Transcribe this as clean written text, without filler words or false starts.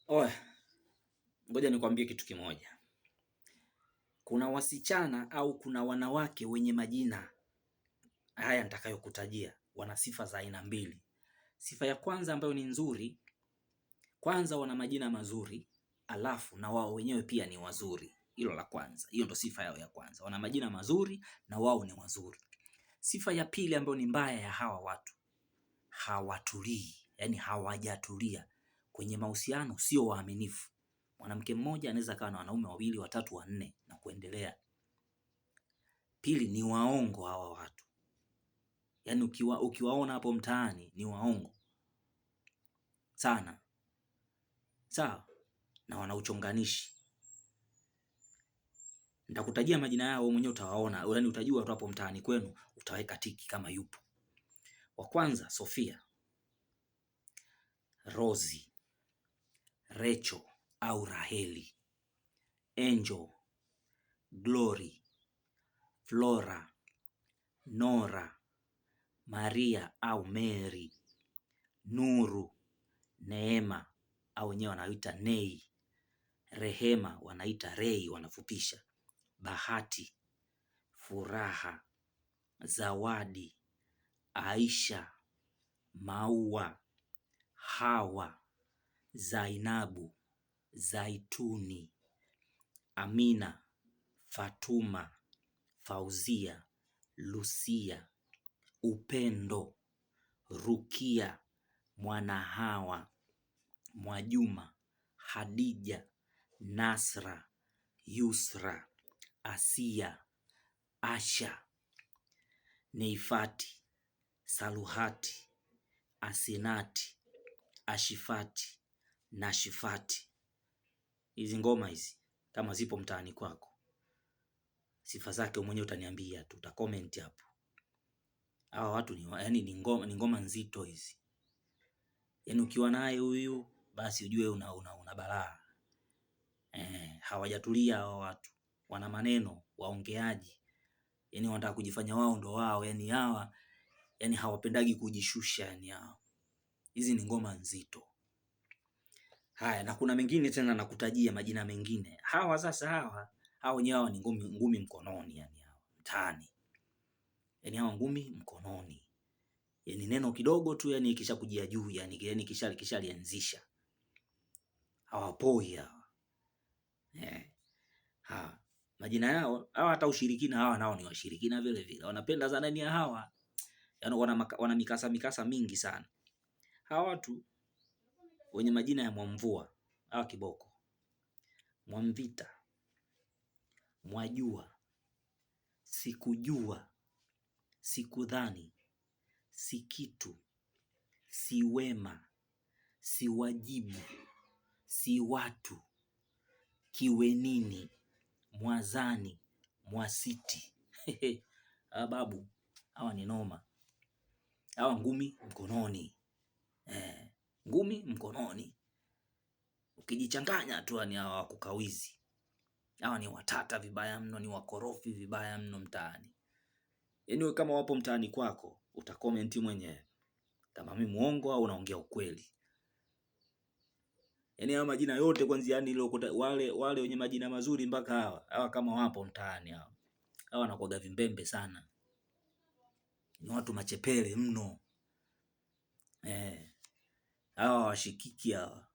Oe, ngoja nikwambie kitu kimoja. Kuna wasichana au kuna wanawake wenye majina haya nitakayokutajia, wana sifa za aina mbili. Sifa ya kwanza ambayo ni nzuri, kwanza wana majina mazuri, alafu na wao wenyewe pia ni wazuri. Hilo la kwanza. Hiyo ndo sifa yao ya kwanza. Wana majina mazuri na wao ni wazuri. Sifa ya pili ambayo ni mbaya ya hawa watu, hawatulii, yani hawajatulia kwenye mahusiano, sio waaminifu. Mwanamke mmoja anaweza kawa na wanaume wawili, watatu, wanne na kuendelea. Pili, ni waongo hawa watu. Yaani ukiwaona hapo mtaani ni waongo sana. Sawa? Na wana uchonganishi. Nitakutajia majina yao, wewe mwenyewe utawaona, yaani utajua tu hapo mtaani kwenu, utaweka tiki kama yupo. Wa kwanza, Sofia, Rozi, Rachel au Raheli, Angel, Glory, Flora, Nora, Maria au Mary, Nuru, Neema au wenyewe wanaita Nei, Rehema wanaita Rei wanafupisha, Bahati, Furaha, Zawadi, Aisha, Maua, Hawa, Zainabu, Zaituni, Amina, Fatuma, Fauzia, Lucia, Upendo, Rukia, Mwanahawa, Mwajuma, Hadija, Nasra, Yusra, Asia, Asha, Neifati, Saluhati, Asinati, Ashifati, Nashifati. Hizi ngoma hizi kama zipo mtaani kwako, sifa zake mwenyewe utaniambia tu, utacomment hapo. Hawa watu ni ngoma nzito hizi. Yaani ukiwa naye huyu basi ujue una balaa. Hawajatulia hawa watu. Wana maneno, waongeaji. Yaani wanataka kujifanya wao ndo wao, yaani hawa yaani hawapendagi kujishusha yaani hao. Hizi ni ngoma nzito. Haya, na kuna mengine tena nakutajia majina mengine. Hawa sasa hawa wenyewe ni ngumi mkononi yaani hawa mtaani. Yaani hawa ngumi mkononi. Yaani neno kidogo tu yaani ikishakujia juu yaani kishalianzisha. Hawapoi hawa. Majina yao hawa hata ushirikina hawa nao ni washirikina vile vile. Wanapenda sana ni hawa. Yaani wana mikasa mingi sana. Hawa watu wenye majina ya Mwamvua, hawa kiboko. Mwamvita, Mwajua, Sikujua, Sikudhani, Sikitu, Siwema, Siwajibu, Siwatu, Kiwenini, Mwazani, Mwasiti. Babu, hawa ni noma. Hawa ngumi mkononi. Ngumi mkononi. Ukijichanganya tu ni hawa wakukawizi. Hawa ni watata vibaya mno, ni wakorofi vibaya mno mtaani. Yaani kama wapo mtaani kwako, utakomenti mwenyewe kama mimi muongo au unaongea ukweli. Yaani hawa majina yote kwanza yani wale wenye majina mazuri mpaka hawa kama wapo mtaani hawa. Hawa wanakuwaga vimbembe sana. Ni watu machepele mno. Hawa washikiki hawa.